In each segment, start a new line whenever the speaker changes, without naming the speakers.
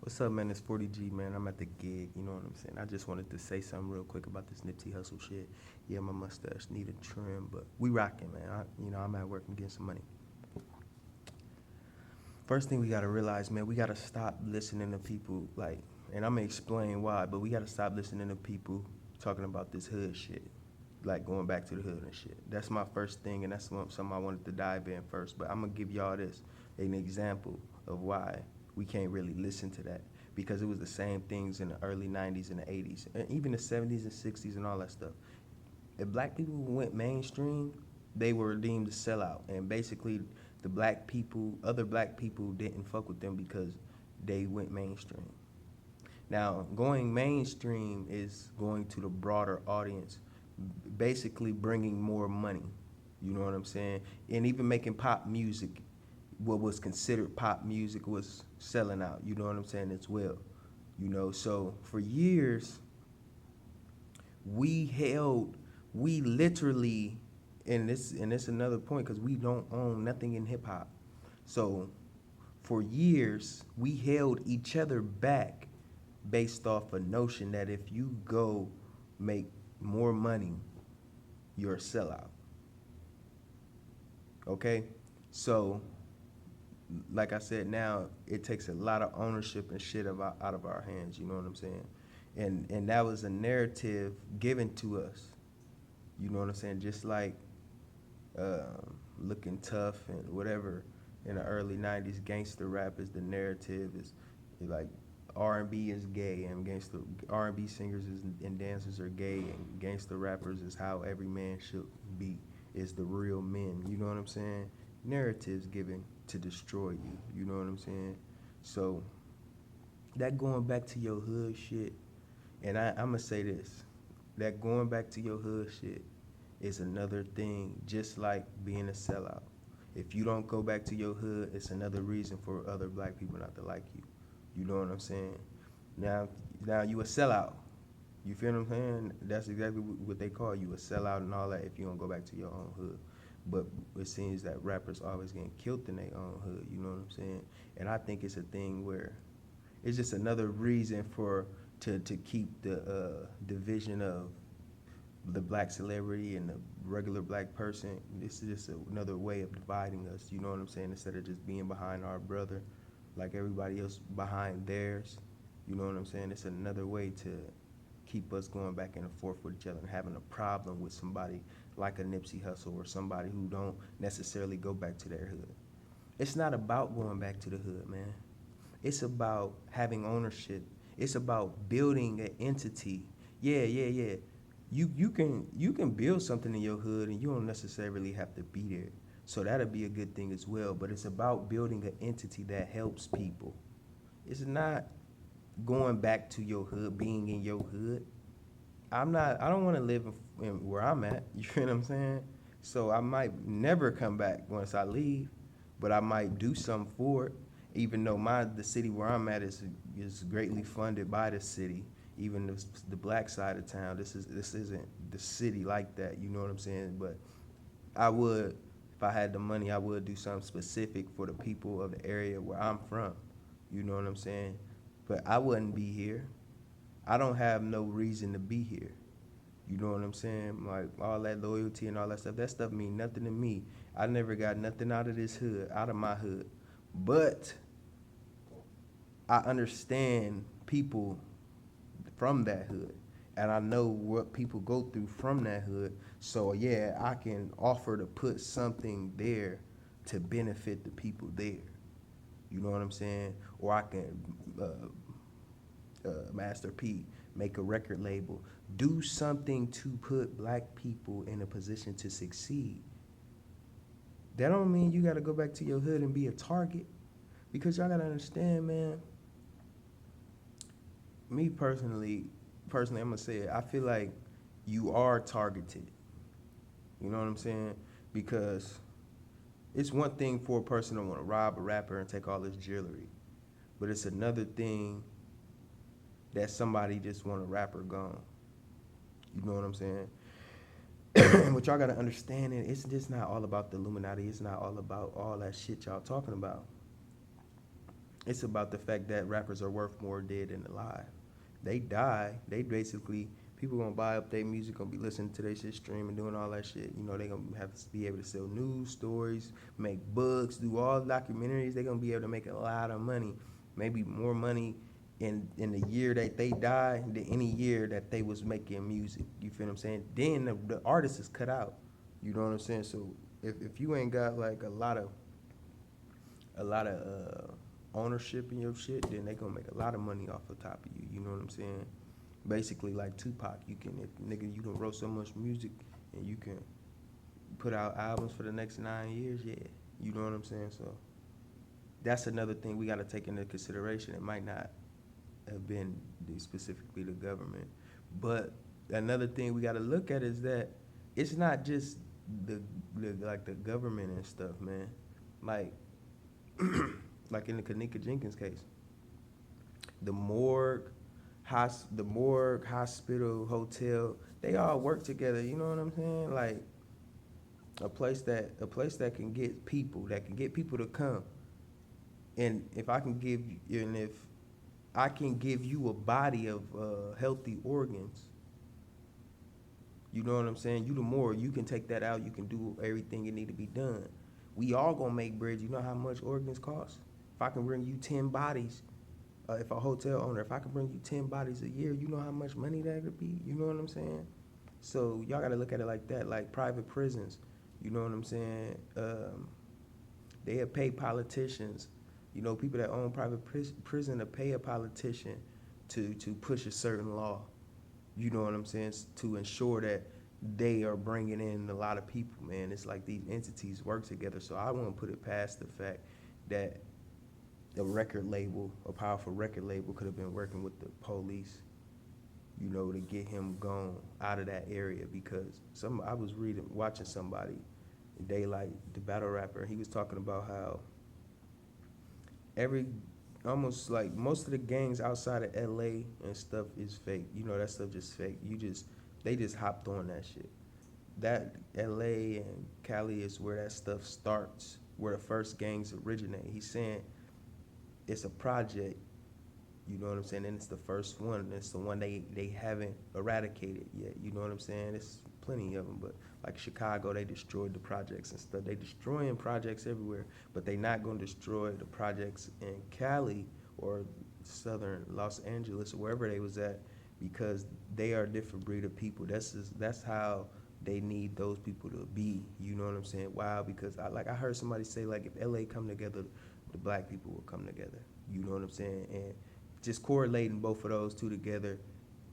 What's up, man? It's 40G, man. I'm at the gig, you know what I'm saying? I just wanted to say something real quick about this Nipsey Hussle shit. Yeah, my mustache need a trim, but we rocking, man. I'm at work and getting some money. First thing we gotta realize, man, we gotta stop listening to people, like, and I'm gonna explain why, but we gotta stop listening to people talking about this hood shit, like going back to the hood and shit. That's my first thing, and that's something I wanted to dive in first. But I'm gonna give y'all this, an example of why we can't really listen to that, because it was the same things in the early 90s and the 80s, and even the 70s and 60s and all that stuff. If black people went mainstream, they were deemed a sellout, and basically the black people, other black people didn't fuck with them because they went mainstream. Now, going mainstream is going to the broader audience, basically bringing more money. You know what I'm saying? And even making pop music, what was considered pop music was selling out. You know what I'm saying? As well. So for years, we held, we literally, and this another point because we don't own nothing in hip hop. So for years, we held each other back based off a notion that if you go make more money, you're a sellout. Okay? So, like I said, now it takes a lot of ownership and shit out of our hands, you know what I'm saying? And that was a narrative given to us, you know what I'm saying? Just like looking tough and whatever in the early 90s, gangster rap is the narrative, is like R&B is gay, and gangster R&B singers and dancers are gay, and gangster rappers is how every man should be, is the real men. You know what I'm saying? Narratives given to destroy you. You know what I'm saying? So that going back to your hood shit, and I'm gonna say this, that going back to your hood shit is another thing, just like being a sellout. If you don't go back to your hood, it's another reason for other black people not to like you. You know what I'm saying? Now, now you a sellout. You feel what I'm saying? That's exactly what they call you, a sellout and all that, if you don't go back to your own hood. But it seems that rappers always getting killed in their own hood. You know what I'm saying? And I think it's a thing where it's just another reason for to keep the division of the black celebrity and the regular black person. This is just another way of dividing us. You know what I'm saying? Instead of just being behind our brother, like everybody else behind theirs. You know what I'm saying? It's another way to keep us going back and forth with each other and having a problem with somebody like a Nipsey Hussle or somebody who don't necessarily go back to their hood. It's not about going back to the hood, man. It's about having ownership. It's about building an entity. Yeah, yeah, yeah. You can build something in your hood and you don't necessarily have to be there. So that'll be a good thing as well. But it's about building an entity that helps people. It's not going back to your hood, being in your hood. I don't want to live in where I'm at. You feel what I'm saying? So I might never come back once I leave, but I might do something for it. Even though the city where I'm at is greatly funded by the city, even the black side of town. This isn't the city like that. You know what I'm saying? But I would, if I had the money, I would do something specific for the people of the area where I'm from. You know what I'm saying? But I wouldn't be here. I don't have no reason to be here. You know what I'm saying? Like all that loyalty and all that stuff mean nothing to me. I never got nothing out of this hood, out of my hood. But I understand people from that hood. And I know what people go through from that hood. So yeah, I can offer to put something there to benefit the people there. You know what I'm saying? Or I can Master P, make a record label, do something to put black people in a position to succeed. That don't mean you gotta go back to your hood and be a target. Because y'all gotta understand, man, me personally, I'm gonna say it, I feel like you are targeted. You know what I'm saying? Because it's one thing for a person to want to rob a rapper and take all his jewelry, but it's another thing that somebody just want a rapper gone. You know what I'm saying? What y'all gotta understand, it's just not all about the Illuminati. It's not all about all that shit y'all talking about. It's about the fact that rappers are worth more dead than alive. They die. They basically people gonna buy up their music, gonna be listening to their shit, streaming, doing all that shit. You know, they gonna have to be able to sell news stories, make books, do all documentaries. They gonna be able to make a lot of money, maybe more money in the year that they die than any year that they was making music. You feel what I'm saying? Then the artist is cut out. You know what I'm saying? So if you ain't got like a lot of ownership in your shit, then they gonna make a lot of money off the top of you. You know what I'm saying? Basically, like Tupac, you can if nigga you can wrote so much music and you can put out albums for the next 9 years. Yeah, you know what I'm saying. So that's another thing we got to take into consideration. It might not have been specifically the government, but another thing we got to look at is that it's not just the government and stuff, man. Like like in the Kanika Jenkins case, the morgue, the morgue, hospital, hotel, they all work together. You know what I'm saying? Like a place that can get people to come. And if I can give you, and if I can give you a body of healthy organs, you know what I'm saying? You the morgue, you can take that out. You can do everything that need to be done. We all gonna make bread. You know how much organs cost? If I can bring you 10 bodies, if a hotel owner, if I can bring you 10 bodies a year, you know how much money that would be? You know what I'm saying? So y'all gotta look at it like that, like private prisons. You know what I'm saying? They have paid politicians, you know, people that own private prison to pay a politician to push a certain law. You know what I'm saying? To ensure that they are bringing in a lot of people, man. It's like these entities work together. So I won't put it past the fact that a record label, a powerful record label, could have been working with the police, you know, to get him gone out of that area. Because I was watching somebody, Daylight, the battle rapper. He was talking about how almost like most of the gangs outside of LA and stuff is fake. You know, that stuff just fake. They just hopped on that shit. That LA and Cali is where that stuff starts, where the first gangs originate. He's saying it's a project, you know what I'm saying? And it's the first one. And it's the one they haven't eradicated yet. You know what I'm saying? There's plenty of them, but like Chicago, they destroyed the projects and stuff. They destroying projects everywhere, but they not gonna destroy the projects in Cali or southern Los Angeles or wherever they was at, because they are a different breed of people. That's how they need those people to be. You know what I'm saying? Wow, because I heard somebody say, like, if LA come together, the black people will come together. You know what I'm saying? And just correlating both of those two together,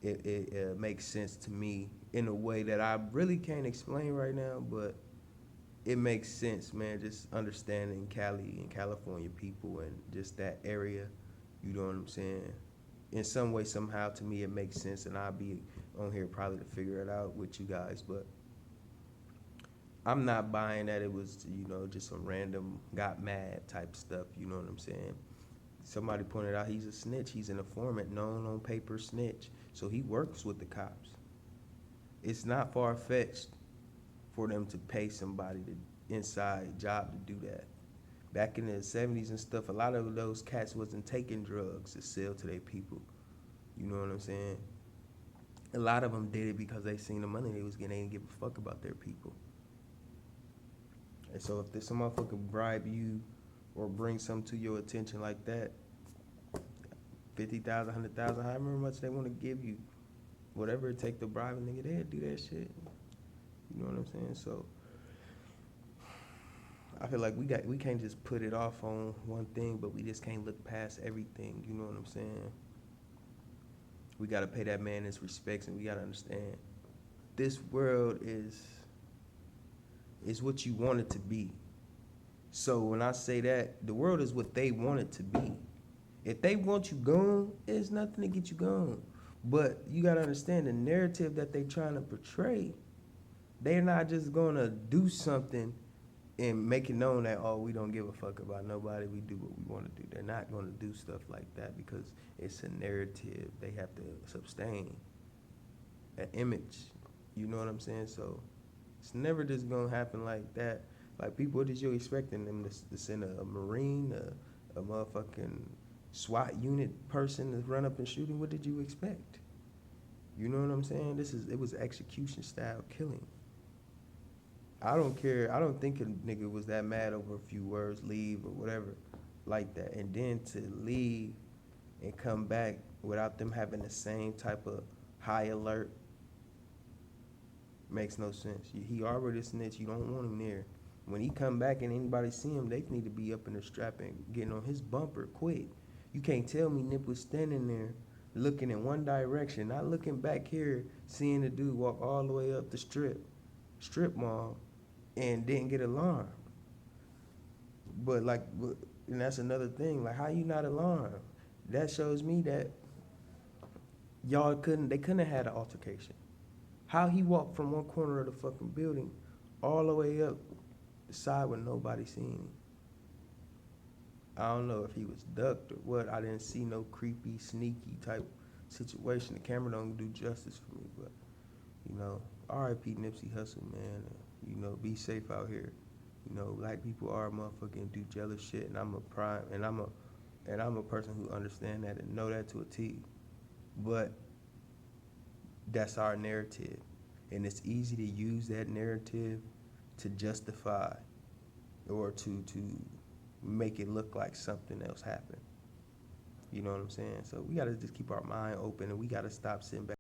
it makes sense to me in a way that I really can't explain right now, but it makes sense, man. Just understanding Cali and California people and just that area, you know what I'm saying? In some way, somehow, to me, it makes sense, and I'll be on here probably to figure it out with you guys, but I'm not buying that it was, you know, just some random got mad type stuff, you know what I'm saying? Somebody pointed out he's a snitch. He's an informant, known on paper snitch. So he works with the cops. It's not far-fetched for them to pay somebody to inside job to do that. Back in the 70s and stuff, a lot of those cats wasn't taking drugs to sell to their people. You know what I'm saying? A lot of them did it because they seen the money they was getting. They didn't give a fuck about their people. And so if some motherfucker bribe you or bring something to your attention like that, 50,000, 100,000, however much they want to give you, whatever it take to bribe a nigga, they'll do that shit. You know what I'm saying? So I feel like we can't just put it off on one thing, but we just can't look past everything. You know what I'm saying? We gotta pay that man his respects, and we gotta understand this world is what you want it to be. So when I say that, the world is what they want it to be. If they want you gone, there's nothing to get you gone. But you gotta understand the narrative that they trying to portray. They're not just gonna do something and make it known that, oh, we don't give a fuck about nobody, we do what we want to do. They're not gonna do stuff like that because it's a narrative. They have to sustain an image. You know what I'm saying? So it's never just gonna happen like that. Like, people, what is you expecting them to send a Marine, a motherfucking SWAT unit person to run up and shoot him, what did you expect? You know what I'm saying? It was execution style killing. I don't care. I don't think a nigga was that mad over a few words, leave or whatever, like that. And then to leave and come back without them having the same type of high alert makes no sense. He already snitched. You don't want him there. When he come back and anybody see him, they need to be up in the strap and getting on his bumper quick. You can't tell me Nip was standing there looking in one direction, not looking back here, seeing the dude walk all the way up the strip mall, and didn't get alarmed. But and that's another thing. Like, how you not alarmed? That shows me that they couldn't have had an altercation. How he walked from one corner of the fucking building all the way up the side with nobody seeing him. I don't know if he was ducked or what. I didn't see no creepy, sneaky type situation. The camera don't do justice for me, but, you know, R.I.P. Nipsey Hussle, man. You know, be safe out here. You know, black people are motherfucking do jealous shit, and I'm a person who understand that and know that to a T. But that's our narrative, and it's easy to use that narrative to justify or to make it look like something else happened. You know what I'm saying? So we gotta just keep our mind open, and we gotta stop sitting back